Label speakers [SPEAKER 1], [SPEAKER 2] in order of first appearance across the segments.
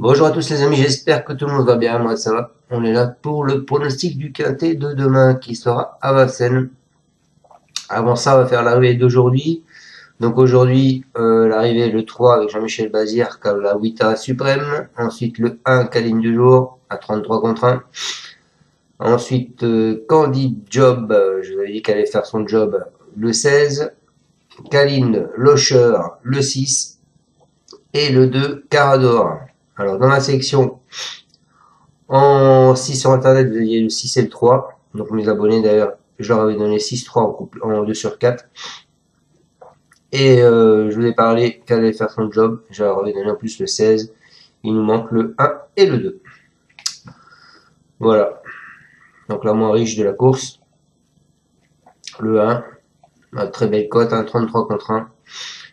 [SPEAKER 1] Bonjour à tous les amis, j'espère que tout le monde va bien, moi ça va. On est là pour le pronostic du quintet de demain qui sera à Vincennes. Avant ça, on va faire l'arrivée d'aujourd'hui. Donc aujourd'hui, l'arrivée le 3 avec Jean-Michel Bazir, la Wita suprême. Ensuite le 1, Caline du jour, à 33 contre 1. Ensuite, Candy Job, je vous avais dit qu'elle allait faire son job le 16. Caline Locher, le 6. Et le 2, Carador. Alors dans la section, en 6 sur internet, vous aviez le 6 et le 3. Donc mes abonnés d'ailleurs, je leur avais donné 6-3 en 2 sur 4. Et je vous ai parlé qu'elle allait faire son job. Je leur avais donné en plus le 16. Il nous manque le 1 et le 2. Voilà. Donc la moins riche de la course. Le 1. Une très belle cote, 33 contre 1.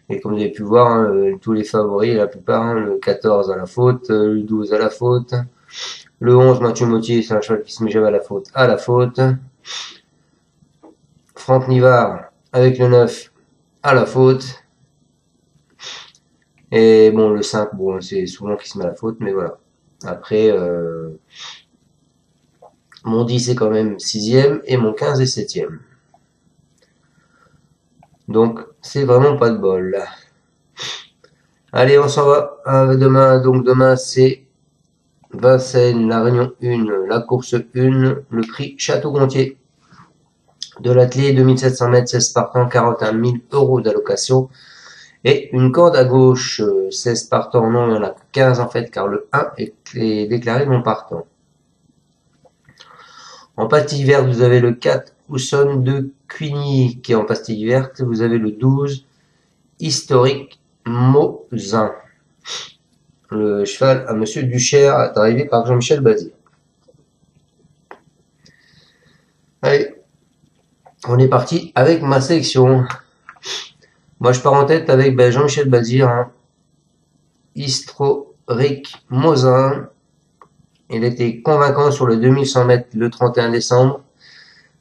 [SPEAKER 1] Et comme vous avez pu voir, hein, tous les favoris, la plupart, hein, le 14 à la faute, le 12 à la faute. Le 11, Mathieu Motier, c'est un cheval qui se met jamais à la faute. Franck Nivard, avec le 9, à la faute. Et bon, le 5, bon, c'est souvent qui se met à la faute, mais voilà. Après, mon 10 est quand même 6e et mon 15 est 7e. Donc, c'est vraiment pas de bol. Allez, on s'en va. Demain, donc demain, c'est Vincennes, la Réunion 1, la course 1, le prix Château-Gontier. De l'atelier, 2700 mètres, 16 partants, 41 000 € d'allocation. Et une corde à gauche, 16 partants, non, il y en a 15 en fait, car le 1 est déclaré non partant. En pastille verte, vous avez le 4, Housson de Cuigny, qui est en pastille verte. Vous avez le 12, Historique Mozin. Le cheval à Monsieur Duchère, arrivé par Jean-Michel Bazir. Allez, on est parti avec ma sélection. Moi, je pars en tête avec Jean-Michel Bazir, hein. Historique Mozin. Il était convaincant sur le 2100 mètres le 31 décembre.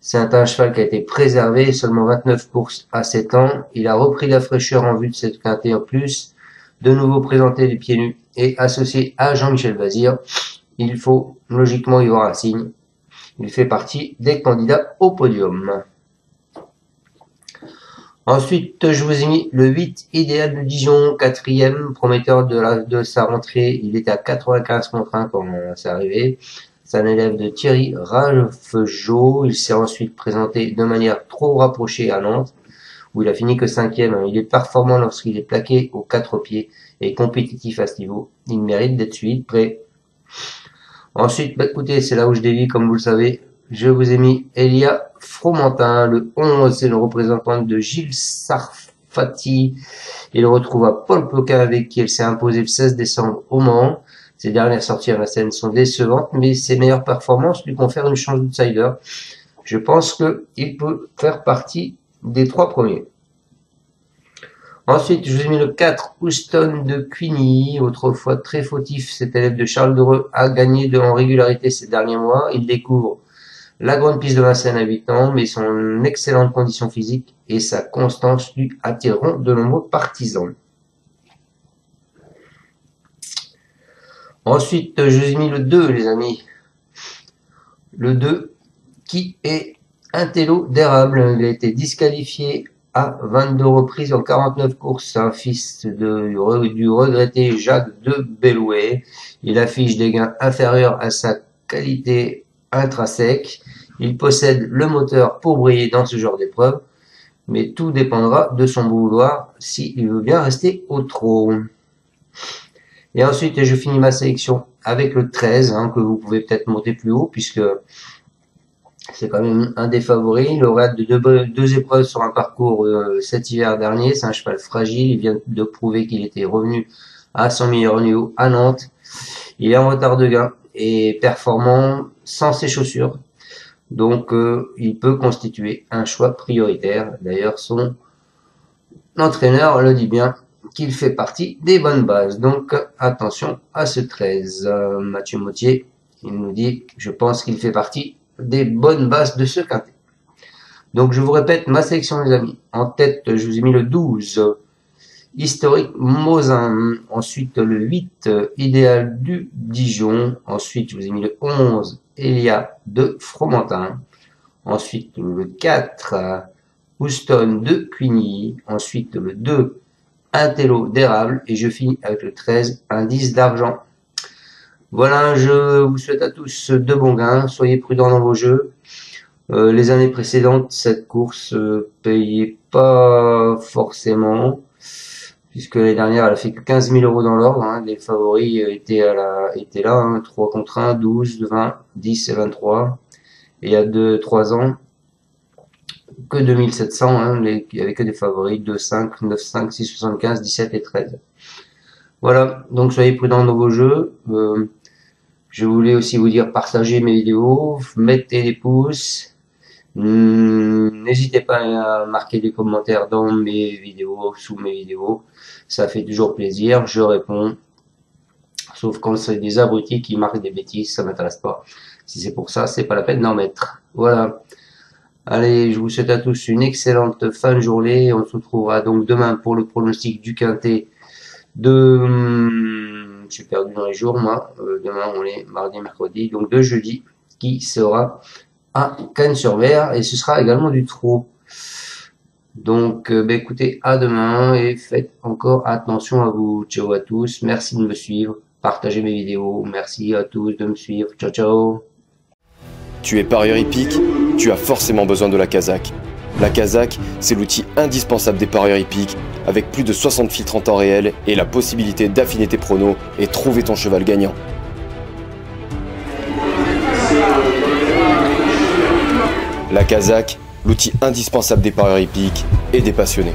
[SPEAKER 1] C'est un cheval qui a été préservé, seulement 29 courses à 7 ans. Il a repris la fraîcheur en vue de cette quintée en plus. De nouveau présenté les pieds nus et associé à Jean-Michel Bazir. Il faut logiquement y voir un signe. Il fait partie des candidats au podium. Ensuite, je vous ai mis le 8, Idéal de Dijon, 4e, prometteur de sa rentrée. Il était à 95 contre 1 quand c'est arrivé. C'est un élève de Thierry Rafegeot. Il s'est ensuite présenté de manière trop rapprochée à Nantes, où il a fini que 5e. Il est performant lorsqu'il est plaqué aux 4 pieds et compétitif à ce niveau. Il mérite d'être suivi de près. Ensuite, écoutez, c'est là où je dévie, comme vous le savez. Je vous ai mis Elia Fromentin, le 11, c'est le représentant de Gilles Sarfati. Il retrouve à Paul Ploquin avec qui elle s'est imposée le 16 décembre au Mans. Ses dernières sorties à Vincennes sont décevantes, mais ses meilleures performances lui confèrent une chance d'outsider. Je pense qu'il peut faire partie des 3 premiers. Ensuite, je vous ai mis le 4, Houston de Cuigny, autrefois très fautif. Cet élève de Charles Dereux a gagné en régularité ces derniers mois. Il découvre la grande piste de Vincennes à 8 ans, mais son excellente condition physique et sa constance lui attireront de nombreux partisans. Ensuite, je vous ai mis le 2, les amis. Le 2, qui est un télo d'érable. Il a été disqualifié à 22 reprises en 49 courses. C'est un fils du regretté Jacques de Bellouet. Il affiche des gains inférieurs à sa qualité intrinsèque. Il possède le moteur pour briller dans ce genre d'épreuve, mais tout dépendra de son vouloir s'il veut bien rester au trot. Et ensuite, je finis ma sélection avec le 13, hein, que vous pouvez peut-être monter plus haut, puisque c'est quand même un des favoris. Lauréat de deux épreuves sur un parcours cet hiver dernier. C'est un cheval fragile. Il vient de prouver qu'il était revenu à son meilleur niveau à Nantes. Il est en retard de gain et performant sans ses chaussures. Donc, il peut constituer un choix prioritaire. D'ailleurs, son entraîneur le dit bien qu'il fait partie des bonnes bases. Donc, attention à ce 13. Mathieu Motier, il nous dit, je pense qu'il fait partie des bonnes bases de ce quintet. Donc, je vous répète ma sélection, les amis. En tête, je vous ai mis le 12. Historique Mosin. Ensuite, le 8, Idéal du Dijon. Ensuite, je vous ai mis le 11, Elia de Fromentin. Ensuite, le 4, Houston de Cuigny. Ensuite, le 2, Intello d'érable. Et je finis avec le 13, Indice d'argent. Voilà, je vous souhaite à tous de bons gains. Soyez prudents dans vos jeux. Les années précédentes, cette course payait pas forcément, puisque l'année dernière, elle a fait que 15 000 € dans l'ordre. Hein. Les favoris étaient là, hein, 3 contre 1, 12, 20, 10 et 23. Et il y a 3 ans, que 2700, hein, il n'y avait que des favoris, 2, 5, 9, 5, 6, 75, 17 et 13. Voilà, donc soyez prudents dans vos jeux. Je voulais aussi vous dire, partagez mes vidéos, mettez des pouces. N'hésitez pas à marquer des commentaires dans mes vidéos, sous mes vidéos. Ça fait toujours plaisir, je réponds. Sauf quand c'est des abrutis qui marquent des bêtises, ça m'intéresse pas. Si c'est pour ça, c'est pas la peine d'en mettre. Voilà. Allez, je vous souhaite à tous une excellente fin de journée. On se retrouvera donc demain pour le pronostic du quintet de... je suis perdu dans les jours, moi. Demain, on est mardi, mercredi, donc de jeudi, qui sera à Cannes-sur-Mer, et ce sera également du trot. Donc, écoutez, à demain, et faites encore attention à vous. Ciao à tous, merci de me suivre, partagez mes vidéos, merci à tous de me suivre, ciao ciao.
[SPEAKER 2] Tu es parieur hippique, tu as forcément besoin de la Kazakh. La Kazakh, c'est l'outil indispensable des parieurs hippiques, avec plus de 60 filtres en temps réel et la possibilité d'affiner tes pronos et trouver ton cheval gagnant. La Kazakh, l'outil indispensable des parieurs hippiques et des passionnés.